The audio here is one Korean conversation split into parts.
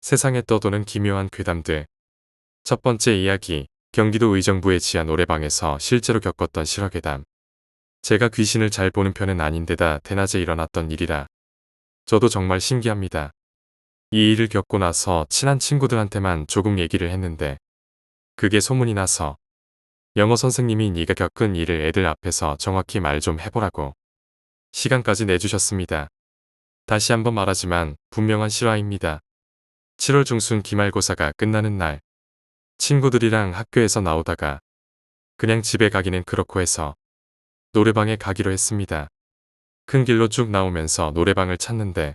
세상에 떠도는 기묘한 괴담들. 첫 번째 이야기, 경기도 의정부의 지하 노래방에서 실제로 겪었던 실화괴담. 제가 귀신을 잘 보는 편은 아닌데다 대낮에 일어났던 일이라 저도 정말 신기합니다. 이 일을 겪고 나서 친한 친구들한테만 조금 얘기를 했는데 그게 소문이 나서 영어 선생님이 네가 겪은 일을 애들 앞에서 정확히 말 좀 해보라고 시간까지 내주셨습니다. 다시 한번 말하지만 분명한 실화입니다. 7월 중순 기말고사가 끝나는 날 친구들이랑 학교에서 나오다가 그냥 집에 가기는 그렇고 해서 노래방에 가기로 했습니다. 큰 길로 쭉 나오면서 노래방을 찾는데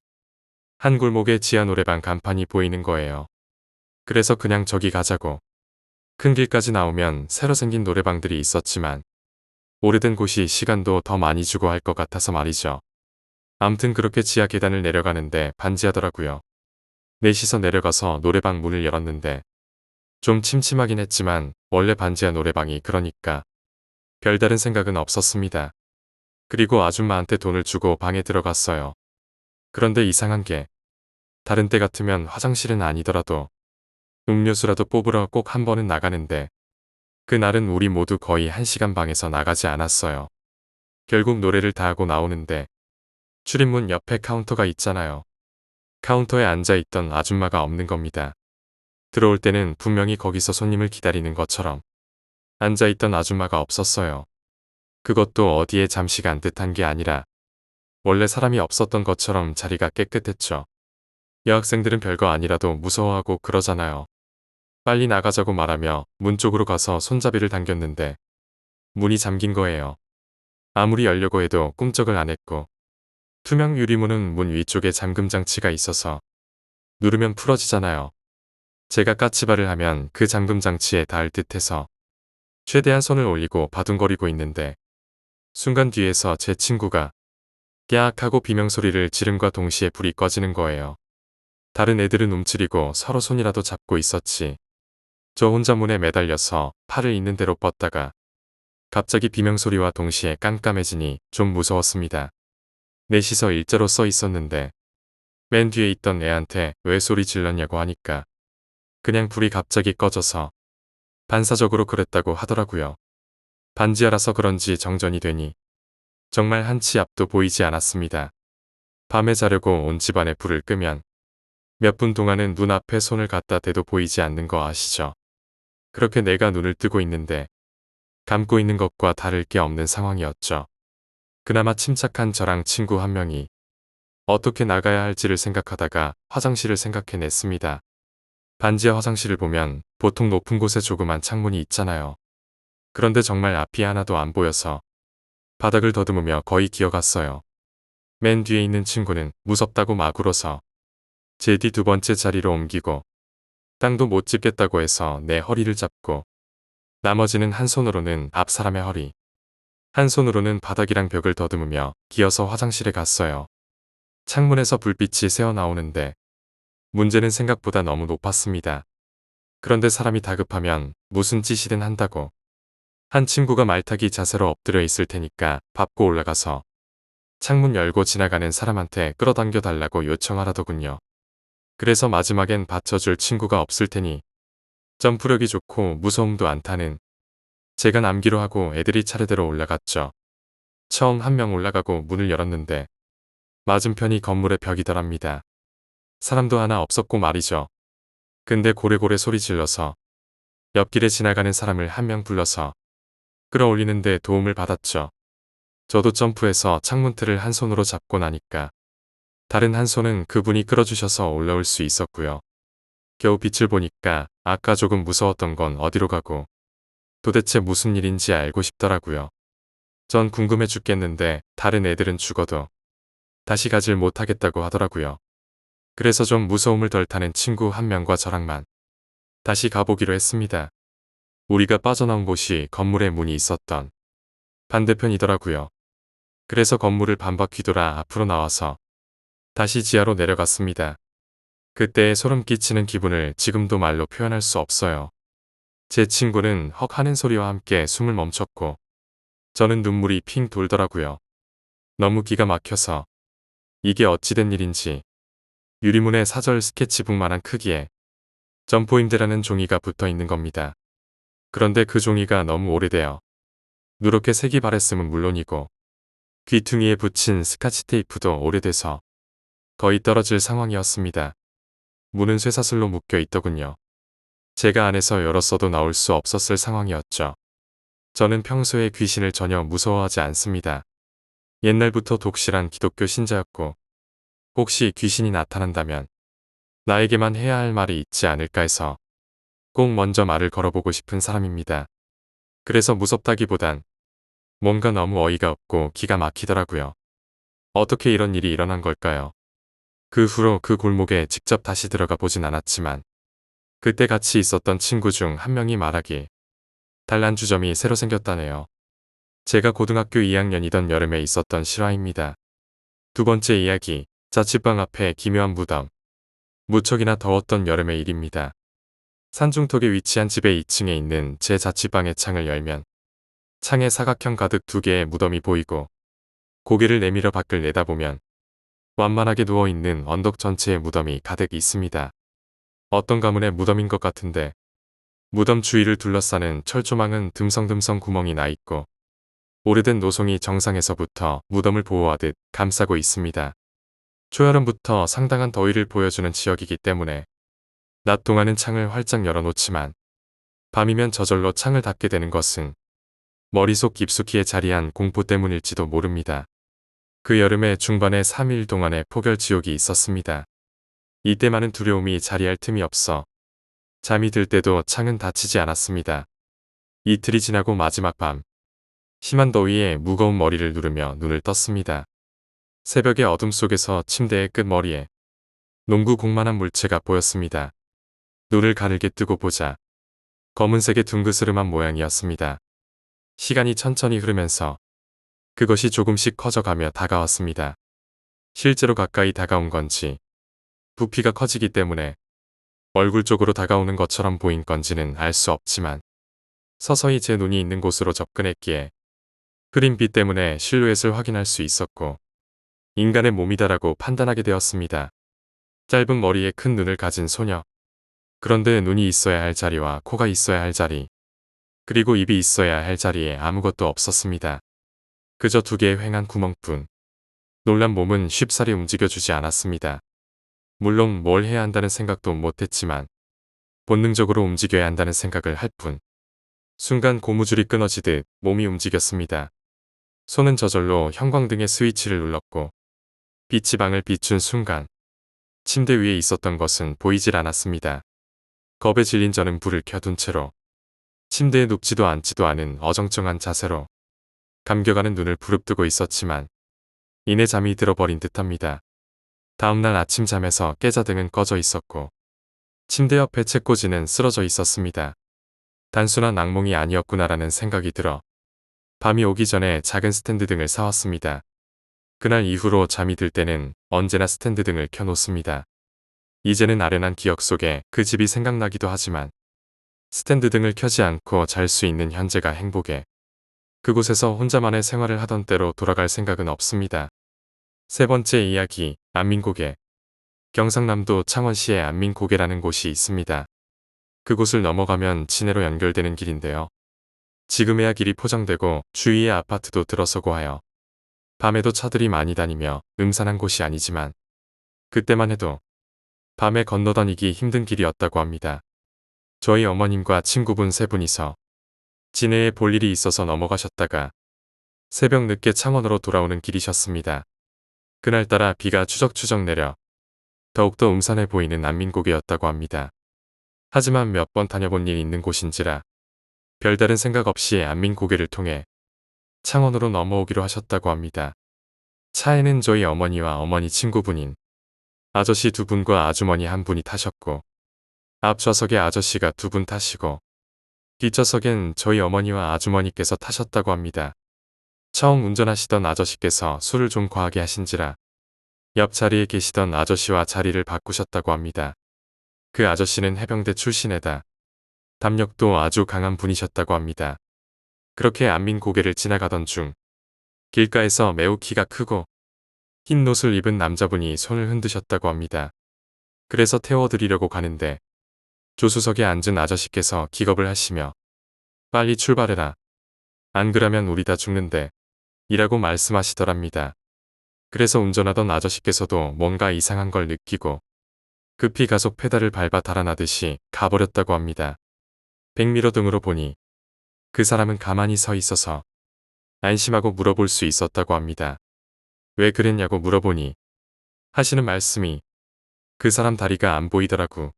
한 골목에 지하 노래방 간판이 보이는 거예요. 그래서 그냥 저기 가자고. 큰 길까지 나오면 새로 생긴 노래방들이 있었지만 오래된 곳이 시간도 더 많이 주고 할 것 같아서 말이죠. 암튼 그렇게 지하 계단을 내려가는데 반지하더라고요. 넷이서 내려가서 노래방 문을 열었는데 좀 침침하긴 했지만 원래 반지하 노래방이 그러니까 별다른 생각은 없었습니다. 그리고 아줌마한테 돈을 주고 방에 들어갔어요. 그런데 이상한 게 다른 때 같으면 화장실은 아니더라도 음료수라도 뽑으러 꼭 한 번은 나가는데 그날은 우리 모두 거의 1시간 방에서 나가지 않았어요. 결국 노래를 다 하고 나오는데 출입문 옆에 카운터가 있잖아요. 카운터에 앉아있던 아줌마가 없는 겁니다. 들어올 때는 분명히 거기서 손님을 기다리는 것처럼 앉아있던 아줌마가 없었어요. 그것도 어디에 잠시 간 듯한 게 아니라 원래 사람이 없었던 것처럼 자리가 깨끗했죠. 여학생들은 별거 아니라도 무서워하고 그러잖아요. 빨리 나가자고 말하며 문 쪽으로 가서 손잡이를 당겼는데 문이 잠긴 거예요. 아무리 열려고 해도 꿈쩍을 안 했고 투명 유리문은 문 위쪽에 잠금 장치가 있어서 누르면 풀어지잖아요. 제가 까치발을 하면 그 잠금 장치에 닿을 듯해서 최대한 손을 올리고 바둥거리고 있는데 순간 뒤에서 제 친구가 깨악 하고 비명소리를 지름과 동시에 불이 꺼지는 거예요. 다른 애들은 움츠리고 서로 손이라도 잡고 있었지. 저 혼자 문에 매달려서 팔을 있는 대로 뻗다가 갑자기 비명소리와 동시에 깜깜해지니 좀 무서웠습니다. 넷이서 일자로 써 있었는데 맨 뒤에 있던 애한테 왜 소리 질렀냐고 하니까 그냥 불이 갑자기 꺼져서 반사적으로 그랬다고 하더라고요. 반지하라서 그런지 정전이 되니 정말 한치 앞도 보이지 않았습니다. 밤에 자려고 온 집안에 불을 끄면 몇 분 동안은 눈앞에 손을 갖다 대도 보이지 않는 거 아시죠? 그렇게 내가 눈을 뜨고 있는데 감고 있는 것과 다를 게 없는 상황이었죠. 그나마 침착한 저랑 친구 한 명이 어떻게 나가야 할지를 생각하다가 화장실을 생각해냈습니다. 반지하 화장실을 보면 보통 높은 곳에 조그만 창문이 있잖아요. 그런데 정말 앞이 하나도 안 보여서 바닥을 더듬으며 거의 기어갔어요. 맨 뒤에 있는 친구는 무섭다고 막 울어서 제 뒤 두 번째 자리로 옮기고 땅도 못 짚겠다고 해서 내 허리를 잡고 나머지는 한 손으로는 앞 사람의 허리, 한 손으로는 바닥이랑 벽을 더듬으며 기어서 화장실에 갔어요. 창문에서 불빛이 새어나오는데 문제는 생각보다 너무 높았습니다. 그런데 사람이 다급하면 무슨 짓이든 한다고. 한 친구가 말타기 자세로 엎드려 있을 테니까 밟고 올라가서 창문 열고 지나가는 사람한테 끌어당겨 달라고 요청하라더군요. 그래서 마지막엔 받쳐줄 친구가 없을 테니 점프력이 좋고 무서움도 안 타는 제가 남기로 하고 애들이 차례대로 올라갔죠. 처음 한 명 올라가고 문을 열었는데 맞은편이 건물의 벽이더랍니다. 사람도 하나 없었고 말이죠. 근데 고래고래 소리 질러서 옆길에 지나가는 사람을 한 명 불러서 끌어올리는데 도움을 받았죠. 저도 점프해서 창문틀을 한 손으로 잡고 나니까 다른 한 손은 그분이 끌어주셔서 올라올 수 있었고요. 겨우 빛을 보니까 아까 조금 무서웠던 건 어디로 가고 도대체 무슨 일인지 알고 싶더라고요. 전 궁금해 죽겠는데 다른 애들은 죽어도 다시 가질 못하겠다고 하더라고요. 그래서 좀 무서움을 덜 타는 친구 한 명과 저랑만 다시 가보기로 했습니다. 우리가 빠져나온 곳이 건물에 문이 있었던 반대편이더라고요. 그래서 건물을 반바퀴 돌아 앞으로 나와서 다시 지하로 내려갔습니다. 그때의 소름 끼치는 기분을 지금도 말로 표현할 수 없어요. 제 친구는 헉 하는 소리와 함께 숨을 멈췄고 저는 눈물이 핑 돌더라고요. 너무 기가 막혀서 이게 어찌된 일인지 유리문에 사절 스케치북만한 크기에 점포인드라는 종이가 붙어 있는 겁니다. 그런데 그 종이가 너무 오래되어 누렇게 색이 바랬음은 물론이고 귀퉁이에 붙인 스카치 테이프도 오래돼서 거의 떨어질 상황이었습니다. 문은 쇠사슬로 묶여 있더군요. 제가 안에서 열었어도 나올 수 없었을 상황이었죠. 저는 평소에 귀신을 전혀 무서워하지 않습니다. 옛날부터 독실한 기독교 신자였고 혹시 귀신이 나타난다면 나에게만 해야 할 말이 있지 않을까 해서 꼭 먼저 말을 걸어보고 싶은 사람입니다. 그래서 무섭다기보단 뭔가 너무 어이가 없고 기가 막히더라고요. 어떻게 이런 일이 일어난 걸까요? 그 후로 그 골목에 직접 다시 들어가 보진 않았지만 그때 같이 있었던 친구 중 한 명이 말하길 단란주점이 새로 생겼다네요. 제가 고등학교 2학년이던 여름에 있었던 실화입니다. 두 번째 이야기, 자취방 앞에 기묘한 무덤. 무척이나 더웠던 여름의 일입니다. 산중턱에 위치한 집의 2층에 있는 제 자취방의 창을 열면 창에 사각형 가득 두 개의 무덤이 보이고 고개를 내밀어 밖을 내다보면 완만하게 누워있는 언덕 전체에 무덤이 가득 있습니다. 어떤 가문의 무덤인 것 같은데 무덤 주위를 둘러싸는 철조망은 듬성듬성 구멍이 나 있고 오래된 노송이 정상에서부터 무덤을 보호하듯 감싸고 있습니다. 초여름부터 상당한 더위를 보여주는 지역이기 때문에 낮 동안은 창을 활짝 열어놓지만 밤이면 저절로 창을 닫게 되는 것은 머릿속 깊숙이에 자리한 공포 때문일지도 모릅니다. 그 여름의 중반에 3일 동안의 폭열지옥이 있었습니다. 이때만은 두려움이 자리할 틈이 없어 잠이 들 때도 창은 닫히지 않았습니다. 이틀이 지나고 마지막 밤, 심한 더위에 무거운 머리를 누르며 눈을 떴습니다. 새벽의 어둠 속에서 침대의 끝머리에 농구 공만한 물체가 보였습니다. 눈을 가늘게 뜨고 보자 검은색의 둥그스름한 모양이었습니다. 시간이 천천히 흐르면서 그것이 조금씩 커져가며 다가왔습니다. 실제로 가까이 다가온 건지 부피가 커지기 때문에 얼굴 쪽으로 다가오는 것처럼 보인 건지는 알 수 없지만 서서히 제 눈이 있는 곳으로 접근했기에 흐린 빛 때문에 실루엣을 확인할 수 있었고 인간의 몸이다라고 판단하게 되었습니다. 짧은 머리에 큰 눈을 가진 소녀. 그런데 눈이 있어야 할 자리와 코가 있어야 할 자리, 그리고 입이 있어야 할 자리에 아무것도 없었습니다. 그저 두 개의 휑한 구멍뿐. 놀란 몸은 쉽사리 움직여주지 않았습니다. 물론 뭘 해야 한다는 생각도 못했지만 본능적으로 움직여야 한다는 생각을 할 뿐. 순간 고무줄이 끊어지듯 몸이 움직였습니다. 손은 저절로 형광등의 스위치를 눌렀고 빛이 방을 비춘 순간 침대 위에 있었던 것은 보이질 않았습니다. 겁에 질린 저는 불을 켜둔 채로 침대에 눕지도 앉지도 않은 어정쩡한 자세로 감겨가는 눈을 부릅뜨고 있었지만 이내 잠이 들어버린 듯합니다. 다음날 아침 잠에서 깨자등은 꺼져 있었고 침대 옆에 책꽂이는 쓰러져 있었습니다. 단순한 악몽이 아니었구나라는 생각이 들어 밤이 오기 전에 작은 스탠드 등을 사왔습니다. 그날 이후로 잠이 들 때는 언제나 스탠드 등을 켜놓습니다. 이제는 아련한 기억 속에 그 집이 생각나기도 하지만 스탠드 등을 켜지 않고 잘 수 있는 현재가 행복에 그곳에서 혼자만의 생활을 하던 때로 돌아갈 생각은 없습니다. 세 번째 이야기, 안민고개. 경상남도 창원시에 안민고개라는 곳이 있습니다. 그곳을 넘어가면 진해로 연결되는 길인데요. 지금에야 길이 포장되고 주위에 아파트도 들어서고 하여 밤에도 차들이 많이 다니며 음산한 곳이 아니지만 그때만 해도 밤에 건너다니기 힘든 길이었다고 합니다. 저희 어머님과 친구분 세 분이서 진해에 볼 일이 있어서 넘어가셨다가 새벽 늦게 창원으로 돌아오는 길이셨습니다. 그날따라 비가 추적추적 내려 더욱더 음산해 보이는 안민고개였다고 합니다. 하지만 몇 번 다녀본 일 있는 곳인지라 별다른 생각 없이 안민고개를 통해 창원으로 넘어오기로 하셨다고 합니다. 차에는 저희 어머니와 어머니 친구분인 아저씨 두 분과 아주머니 한 분이 타셨고 앞좌석에 아저씨가 두 분 타시고 뒷좌석엔 저희 어머니와 아주머니께서 타셨다고 합니다. 처음 운전하시던 아저씨께서 술을 좀 과하게 하신지라 옆자리에 계시던 아저씨와 자리를 바꾸셨다고 합니다. 그 아저씨는 해병대 출신에다 담력도 아주 강한 분이셨다고 합니다. 그렇게 안민고개를 지나가던 중 길가에서 매우 키가 크고 흰 옷을 입은 남자분이 손을 흔드셨다고 합니다. 그래서 태워드리려고 가는데 조수석에 앉은 아저씨께서 기겁을 하시며 빨리 출발해라. 안 그러면 우리 다 죽는데 이라고 말씀하시더랍니다. 그래서 운전하던 아저씨께서도 뭔가 이상한 걸 느끼고 급히 가속 페달을 밟아 달아나듯이 가버렸다고 합니다. 백미러 등으로 보니 그 사람은 가만히 서 있어서 안심하고 물어볼 수 있었다고 합니다. 왜 그랬냐고 물어보니 하시는 말씀이 그 사람 다리가 안 보이더라고.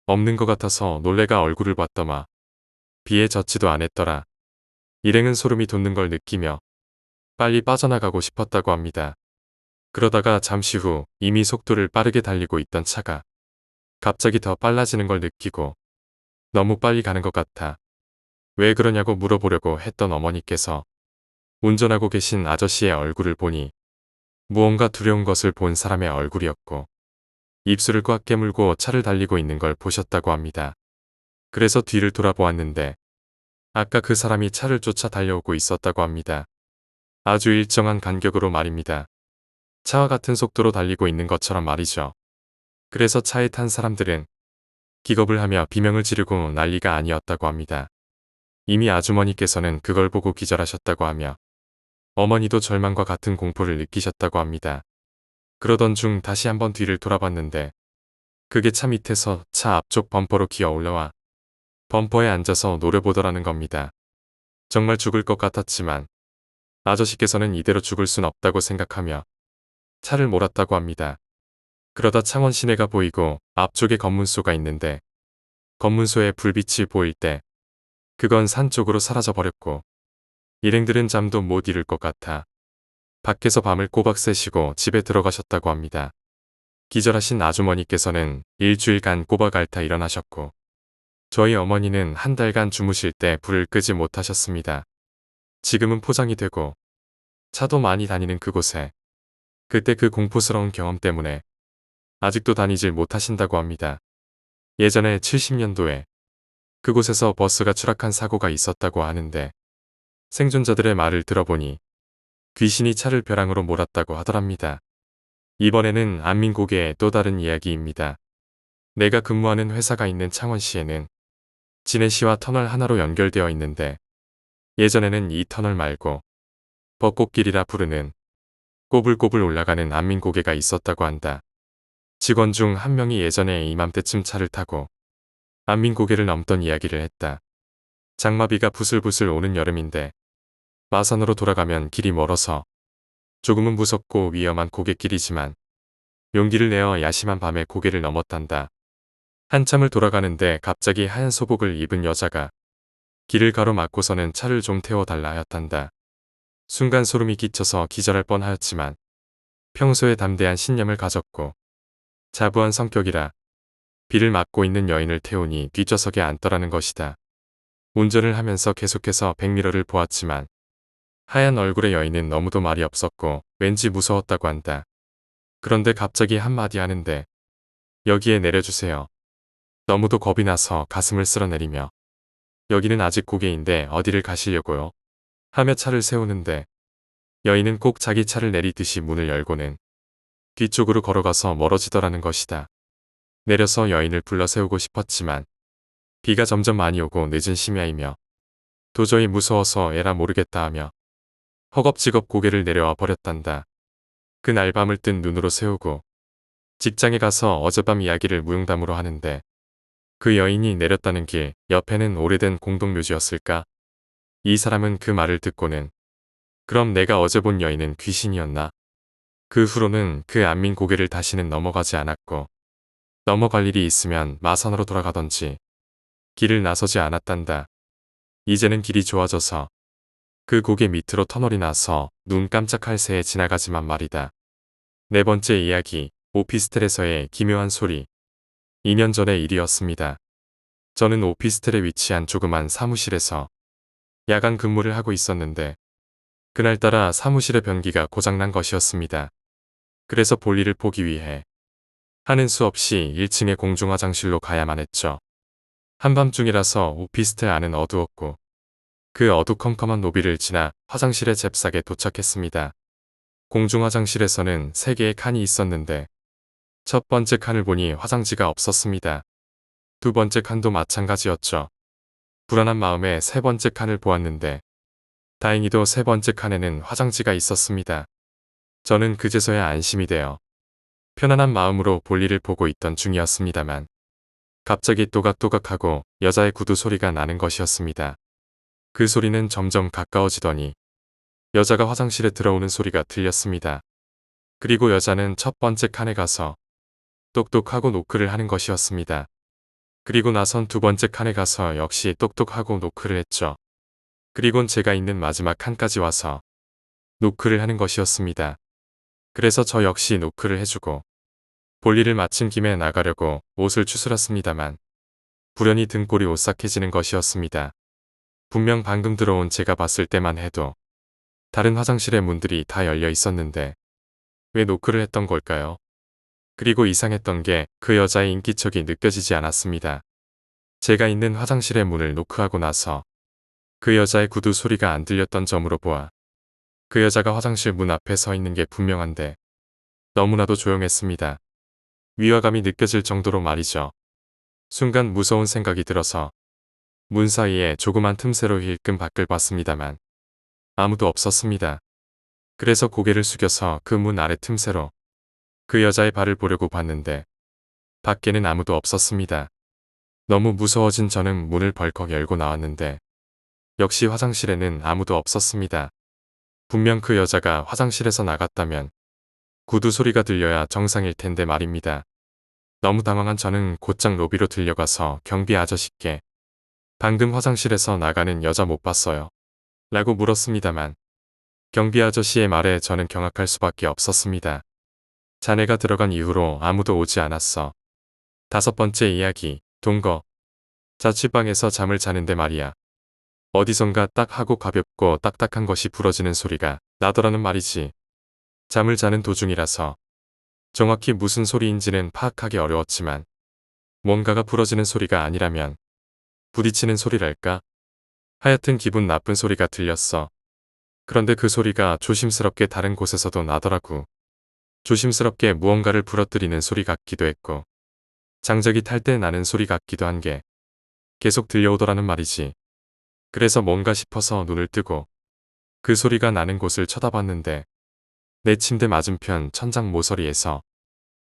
없는 것 같아서 놀래가 얼굴을 봤더마. 비에 젖지도 않았더라. 일행은 소름이 돋는 걸 느끼며 빨리 빠져나가고 싶었다고 합니다. 그러다가 잠시 후 이미 속도를 빠르게 달리고 있던 차가 갑자기 더 빨라지는 걸 느끼고 너무 빨리 가는 것 같아. 왜 그러냐고 물어보려고 했던 어머니께서 운전하고 계신 아저씨의 얼굴을 보니 무언가 두려운 것을 본 사람의 얼굴이었고 입술을 꽉 깨물고 차를 달리고 있는 걸 보셨다고 합니다. 그래서 뒤를 돌아보았는데 아까 그 사람이 차를 쫓아 달려오고 있었다고 합니다. 아주 일정한 간격으로 말입니다. 차와 같은 속도로 달리고 있는 것처럼 말이죠. 그래서 차에 탄 사람들은 기겁을 하며 비명을 지르고 난리가 아니었다고 합니다. 이미 아주머니께서는 그걸 보고 기절하셨다고 하며 어머니도 절망과 같은 공포를 느끼셨다고 합니다. 그러던 중 다시 한번 뒤를 돌아봤는데 그게 차 밑에서 차 앞쪽 범퍼로 기어 올라와 범퍼에 앉아서 노려보더라는 겁니다. 정말 죽을 것 같았지만 아저씨께서는 이대로 죽을 순 없다고 생각하며 차를 몰았다고 합니다. 그러다 창원 시내가 보이고 앞쪽에 검문소가 있는데 검문소에 불빛이 보일 때 그건 산 쪽으로 사라져 버렸고 일행들은 잠도 못 이룰 것 같아 밖에서 밤을 꼬박 새시고 집에 들어가셨다고 합니다. 기절하신 아주머니께서는 일주일간 꼬박 앓다 일어나셨고 저희 어머니는 한 달간 주무실 때 불을 끄지 못하셨습니다. 지금은 포장이 되고 차도 많이 다니는 그곳에 그때 그 공포스러운 경험 때문에 아직도 다니질 못하신다고 합니다. 예전에 70년도에 그곳에서 버스가 추락한 사고가 있었다고 하는데 생존자들의 말을 들어보니 귀신이 차를 벼랑으로 몰았다고 하더랍니다. 이번에는 안민고개의 또 다른 이야기입니다. 내가 근무하는 회사가 있는 창원시에는 진해시와 터널 하나로 연결되어 있는데 예전에는 이 터널 말고 벚꽃길이라 부르는 꼬불꼬불 올라가는 안민고개가 있었다고 한다. 직원 중 한 명이 예전에 이맘때쯤 차를 타고 안민고개를 넘던 이야기를 했다. 장마비가 부슬부슬 오는 여름인데 마산으로 돌아가면 길이 멀어서 조금은 무섭고 위험한 고갯길이지만 용기를 내어 야심한 밤에 고개를 넘었단다. 한참을 돌아가는데 갑자기 하얀 소복을 입은 여자가 길을 가로막고서는 차를 좀 태워달라 하였단다. 순간 소름이 끼쳐서 기절할 뻔하였지만 평소에 담대한 신념을 가졌고 자부한 성격이라 비를 맞고 있는 여인을 태우니 뒷좌석에 앉더라는 것이다. 운전을 하면서 계속해서 백미러를 보았지만 하얀 얼굴의 여인은 너무도 말이 없었고 왠지 무서웠다고 한다. 그런데 갑자기 한마디 하는데 여기에 내려주세요. 너무도 겁이 나서 가슴을 쓸어내리며 여기는 아직 고개인데 어디를 가시려고요? 하며 차를 세우는데 여인은 꼭 자기 차를 내리듯이 문을 열고는 뒤쪽으로 걸어가서 멀어지더라는 것이다. 내려서 여인을 불러 세우고 싶었지만 비가 점점 많이 오고 늦은 심야이며 도저히 무서워서 에라 모르겠다 하며 허겁지겁 고개를 내려와 버렸단다. 그날 밤을 뜬 눈으로 세우고 직장에 가서 어젯밤 이야기를 무용담으로 하는데 그 여인이 내렸다는 길 옆에는 오래된 공동묘지였을까? 이 사람은 그 말을 듣고는 그럼 내가 어제 본 여인은 귀신이었나? 그 후로는 그 안민 고개를 다시는 넘어가지 않았고 넘어갈 일이 있으면 마산으로 돌아가던지 길을 나서지 않았단다. 이제는 길이 좋아져서 그 고개 밑으로 터널이 나서 눈 깜짝할 새에 지나가지만 말이다. 네 번째 이야기, 오피스텔에서의 기묘한 소리. 2년 전의 일이었습니다. 저는 오피스텔에 위치한 조그만 사무실에서 야간 근무를 하고 있었는데 그날따라 사무실의 변기가 고장난 것이었습니다. 그래서 볼일을 보기 위해 하는 수 없이 1층의 공중화장실로 가야만 했죠. 한밤중이라서 오피스텔 안은 어두웠고 그 어두컴컴한 로비를 지나 화장실의 잽싸게 도착했습니다. 공중화장실에서는 3개의 칸이 있었는데 첫 번째 칸을 보니 화장지가 없었습니다. 두 번째 칸도 마찬가지였죠. 불안한 마음에 세 번째 칸을 보았는데 다행히도 세 번째 칸에는 화장지가 있었습니다. 저는 그제서야 안심이 되어 편안한 마음으로 볼일을 보고 있던 중이었습니다만 갑자기 또각또각하고 여자의 구두 소리가 나는 것이었습니다. 그 소리는 점점 가까워지더니 여자가 화장실에 들어오는 소리가 들렸습니다. 그리고 여자는 첫 번째 칸에 가서 똑똑하고 노크를 하는 것이었습니다. 그리고 나선 두 번째 칸에 가서 역시 똑똑하고 노크를 했죠. 그리곤 제가 있는 마지막 칸까지 와서 노크를 하는 것이었습니다. 그래서 저 역시 노크를 해주고 볼일을 마친 김에 나가려고 옷을 추스렸습니다만 불현이 등골이 오싹해지는 것이었습니다. 분명 방금 들어온 제가 봤을 때만 해도 다른 화장실의 문들이 다 열려 있었는데 왜 노크를 했던 걸까요? 그리고 이상했던 게 그 여자의 인기척이 느껴지지 않았습니다. 제가 있는 화장실의 문을 노크하고 나서 그 여자의 구두 소리가 안 들렸던 점으로 보아 그 여자가 화장실 문 앞에 서 있는 게 분명한데 너무나도 조용했습니다. 위화감이 느껴질 정도로 말이죠. 순간 무서운 생각이 들어서 문 사이에 조그만 틈새로 힐끔 밖을 봤습니다만 아무도 없었습니다. 그래서 고개를 숙여서 그 문 아래 틈새로 그 여자의 발을 보려고 봤는데 밖에는 아무도 없었습니다. 너무 무서워진 저는 문을 벌컥 열고 나왔는데 역시 화장실에는 아무도 없었습니다. 분명 그 여자가 화장실에서 나갔다면 구두 소리가 들려야 정상일 텐데 말입니다. 너무 당황한 저는 곧장 로비로 들려가서 경비 아저씨께 방금 화장실에서 나가는 여자 못 봤어요? 라고 물었습니다만 경비 아저씨의 말에 저는 경악할 수밖에 없었습니다. 자네가 들어간 이후로 아무도 오지 않았어. 다섯 번째 이야기, 동거. 자취방에서 잠을 자는데 말이야. 어디선가 딱 하고 가볍고 딱딱한 것이 부러지는 소리가 나더라는 말이지. 잠을 자는 도중이라서 정확히 무슨 소리인지는 파악하기 어려웠지만 뭔가가 부러지는 소리가 아니라면 부딪히는 소리랄까? 하여튼 기분 나쁜 소리가 들렸어. 그런데 그 소리가 조심스럽게 다른 곳에서도 나더라고. 조심스럽게 무언가를 부러뜨리는 소리 같기도 했고 장작이 탈 때 나는 소리 같기도 한 게 계속 들려오더라는 말이지. 그래서 뭔가 싶어서 눈을 뜨고 그 소리가 나는 곳을 쳐다봤는데 내 침대 맞은편 천장 모서리에서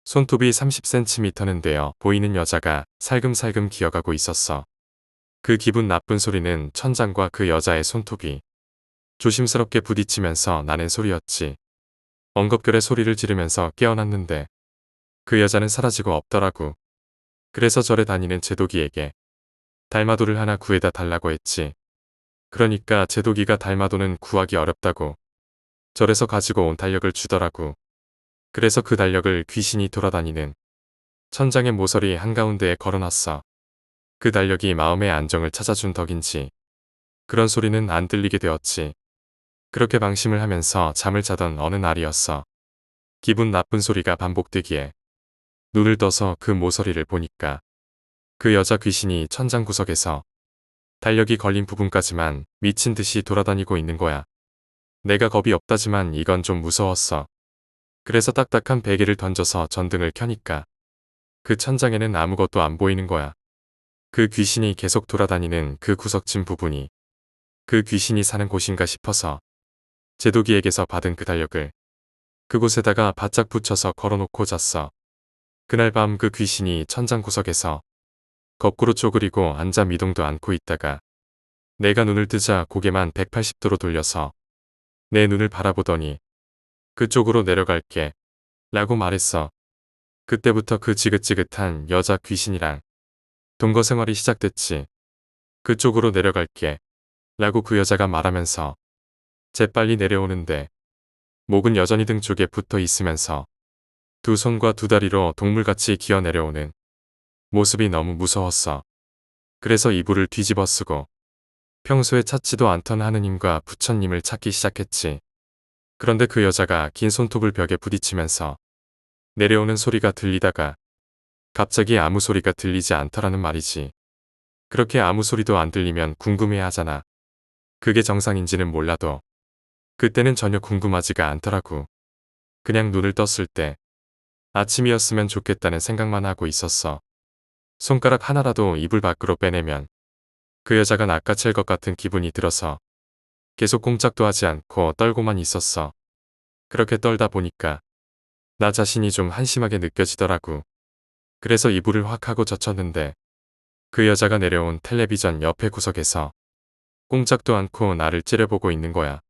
손톱이 30cm는 되어 보이는 여자가 살금살금 기어가고 있었어. 그 기분 나쁜 소리는 천장과 그 여자의 손톱이 조심스럽게 부딪히면서 나는 소리였지. 엉겁결에 소리를 지르면서 깨어났는데 그 여자는 사라지고 없더라고. 그래서 절에 다니는 제독이에게 달마도를 하나 구해다 달라고 했지. 그러니까 제독이가 달마도는 구하기 어렵다고 절에서 가지고 온 달력을 주더라고. 그래서 그 달력을 귀신이 돌아다니는 천장의 모서리 한가운데에 걸어놨어. 그 달력이 마음의 안정을 찾아준 덕인지 그런 소리는 안 들리게 되었지. 그렇게 방심을 하면서 잠을 자던 어느 날이었어. 기분 나쁜 소리가 반복되기에 눈을 떠서 그 모서리를 보니까 그 여자 귀신이 천장 구석에서 달력이 걸린 부분까지만 미친 듯이 돌아다니고 있는 거야. 내가 겁이 없다지만 이건 좀 무서웠어. 그래서 딱딱한 베개를 던져서 전등을 켜니까 그 천장에는 아무것도 안 보이는 거야. 그 귀신이 계속 돌아다니는 그 구석진 부분이 그 귀신이 사는 곳인가 싶어서 제독이에게서 받은 그 달력을 그곳에다가 바짝 붙여서 걸어놓고 잤어. 그날 밤 그 귀신이 천장 구석에서 거꾸로 쪼그리고 앉아 미동도 않고 있다가 내가 눈을 뜨자 고개만 180도로 돌려서 내 눈을 바라보더니 그쪽으로 내려갈게 라고 말했어. 그때부터 그 지긋지긋한 여자 귀신이랑 동거 생활이 시작됐지. 그쪽으로 내려갈게 라고 그 여자가 말하면서 재빨리 내려오는데 목은 여전히 등 쪽에 붙어 있으면서 두 손과 두 다리로 동물같이 기어 내려오는 모습이 너무 무서웠어. 그래서 이불을 뒤집어 쓰고 평소에 찾지도 않던 하느님과 부처님을 찾기 시작했지. 그런데 그 여자가 긴 손톱을 벽에 부딪히면서 내려오는 소리가 들리다가 갑자기 아무 소리가 들리지 않더라는 말이지. 그렇게 아무 소리도 안 들리면 궁금해 하잖아. 그게 정상인지는 몰라도 그때는 전혀 궁금하지가 않더라고. 그냥 눈을 떴을 때 아침이었으면 좋겠다는 생각만 하고 있었어. 손가락 하나라도 이불 밖으로 빼내면 그 여자가 낚아챌 것 같은 기분이 들어서 계속 꼼짝도 하지 않고 떨고만 있었어. 그렇게 떨다 보니까 나 자신이 좀 한심하게 느껴지더라고. 그래서 이불을 확 하고 젖혔는데 그 여자가 내려온 텔레비전 옆에 구석에서 꼼짝도 않고 나를 째려보고 있는 거야.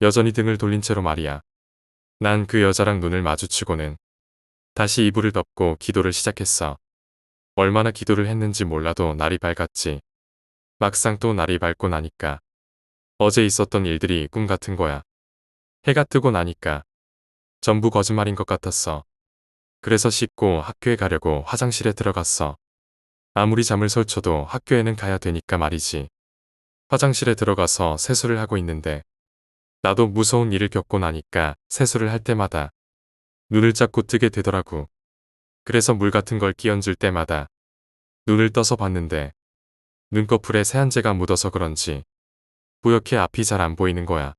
여전히 등을 돌린 채로 말이야. 난 그 여자랑 눈을 마주치고는 다시 이불을 덮고 기도를 시작했어. 얼마나 기도를 했는지 몰라도 날이 밝았지. 막상 또 날이 밝고 나니까 어제 있었던 일들이 꿈 같은 거야. 해가 뜨고 나니까 전부 거짓말인 것 같았어. 그래서 씻고 학교에 가려고 화장실에 들어갔어. 아무리 잠을 설쳐도 학교에는 가야 되니까 말이지. 화장실에 들어가서 세수를 하고 있는데 나도 무서운 일을 겪고 나니까 세수를 할 때마다 눈을 자꾸 뜨게 되더라고. 그래서 물 같은 걸 끼얹을 때마다 눈을 떠서 봤는데 눈꺼풀에 세안제가 묻어서 그런지 뿌옇게 앞이 잘 안 보이는 거야.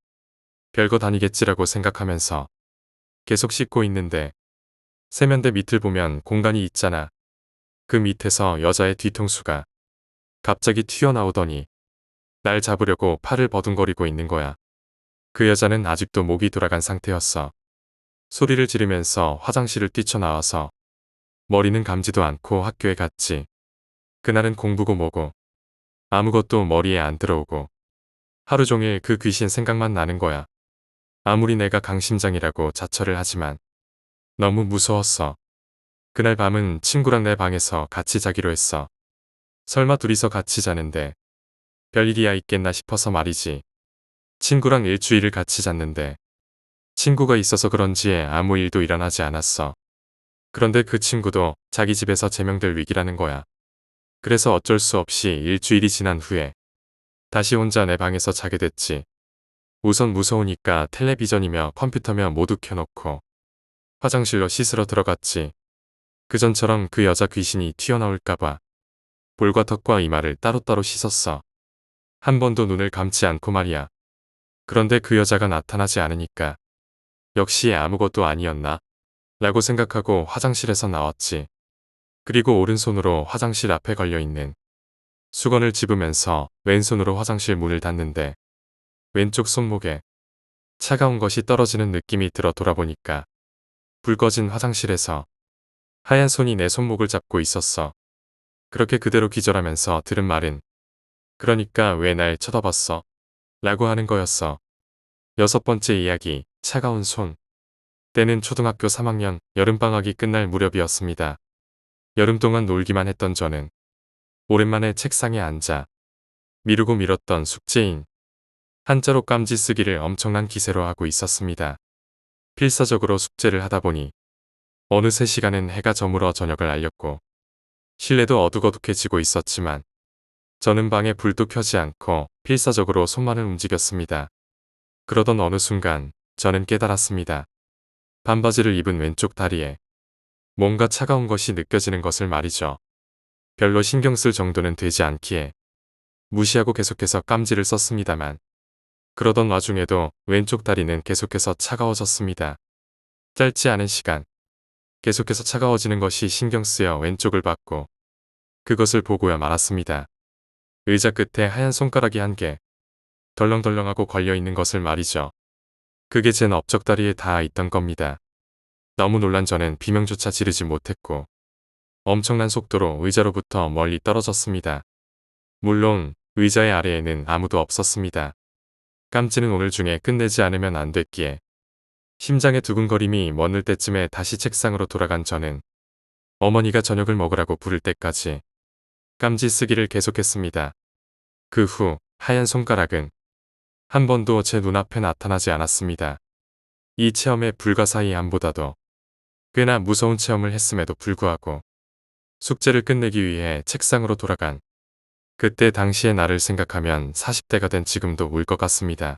별것 아니겠지라고 생각하면서 계속 씻고 있는데 세면대 밑을 보면 공간이 있잖아. 그 밑에서 여자의 뒤통수가 갑자기 튀어나오더니 날 잡으려고 팔을 버둥거리고 있는 거야. 그 여자는 아직도 목이 돌아간 상태였어. 소리를 지르면서 화장실을 뛰쳐나와서 머리는 감지도 않고 학교에 갔지. 그날은 공부고 뭐고 아무것도 머리에 안 들어오고 하루 종일 그 귀신 생각만 나는 거야. 아무리 내가 강심장이라고 자처를 하지만 너무 무서웠어. 그날 밤은 친구랑 내 방에서 같이 자기로 했어. 설마 둘이서 같이 자는데 별일이야 있겠나 싶어서 말이지. 친구랑 일주일을 같이 잤는데 친구가 있어서 그런지 아무 일도 일어나지 않았어. 그런데 그 친구도 자기 집에서 제명될 위기라는 거야. 그래서 어쩔 수 없이 일주일이 지난 후에 다시 혼자 내 방에서 자게 됐지. 우선 무서우니까 텔레비전이며 컴퓨터며 모두 켜놓고 화장실로 씻으러 들어갔지. 그전처럼 그 여자 귀신이 튀어나올까봐 볼과 턱과 이마를 따로따로 씻었어. 한 번도 눈을 감지 않고 말이야. 그런데 그 여자가 나타나지 않으니까 역시 아무것도 아니었나? 라고 생각하고 화장실에서 나왔지. 그리고 오른손으로 화장실 앞에 걸려있는 수건을 집으면서 왼손으로 화장실 문을 닫는데 왼쪽 손목에 차가운 것이 떨어지는 느낌이 들어 돌아보니까 불 꺼진 화장실에서 하얀 손이 내 손목을 잡고 있었어. 그렇게 그대로 기절하면서 들은 말은 그러니까 왜 날 쳐다봤어? 라고 하는 거였어. 6번째 이야기, 차가운 손. 때는 초등학교 3학년 여름방학이 끝날 무렵이었습니다. 여름 동안 놀기만 했던 저는 오랜만에 책상에 앉아 미루고 미뤘던 숙제인 한자로 깜지 쓰기를 엄청난 기세로 하고 있었습니다. 필사적으로 숙제를 하다 보니 어느새 시간은 해가 저물어 저녁을 알렸고 실내도 어둑어둑해지고 있었지만 저는 방에 불도 켜지 않고 필사적으로 손만을 움직였습니다. 그러던 어느 순간 저는 깨달았습니다. 반바지를 입은 왼쪽 다리에 뭔가 차가운 것이 느껴지는 것을 말이죠. 별로 신경 쓸 정도는 되지 않기에 무시하고 계속해서 깜지를 썼습니다만 그러던 와중에도 왼쪽 다리는 계속해서 차가워졌습니다. 짧지 않은 시간 계속해서 차가워지는 것이 신경 쓰여 왼쪽을 봤고 그것을 보고야 말았습니다. 의자 끝에 하얀 손가락이 한 개 덜렁덜렁하고 걸려있는 것을 말이죠. 그게 제 넓적다리에 닿아 있던 겁니다. 너무 놀란 저는 비명조차 지르지 못했고 엄청난 속도로 의자로부터 멀리 떨어졌습니다. 물론 의자의 아래에는 아무도 없었습니다. 깜지는 오늘 중에 끝내지 않으면 안 됐기에 심장의 두근거림이 멎을 때쯤에 다시 책상으로 돌아간 저는 어머니가 저녁을 먹으라고 부를 때까지 깜지 쓰기를 계속했습니다. 그 후 하얀 손가락은 한 번도 제 눈앞에 나타나지 않았습니다. 이 체험의 불가사의함보다도 꽤나 무서운 체험을 했음에도 불구하고 숙제를 끝내기 위해 책상으로 돌아간 그때 당시의 나를 생각하면 40대가 된 지금도 울 것 같습니다.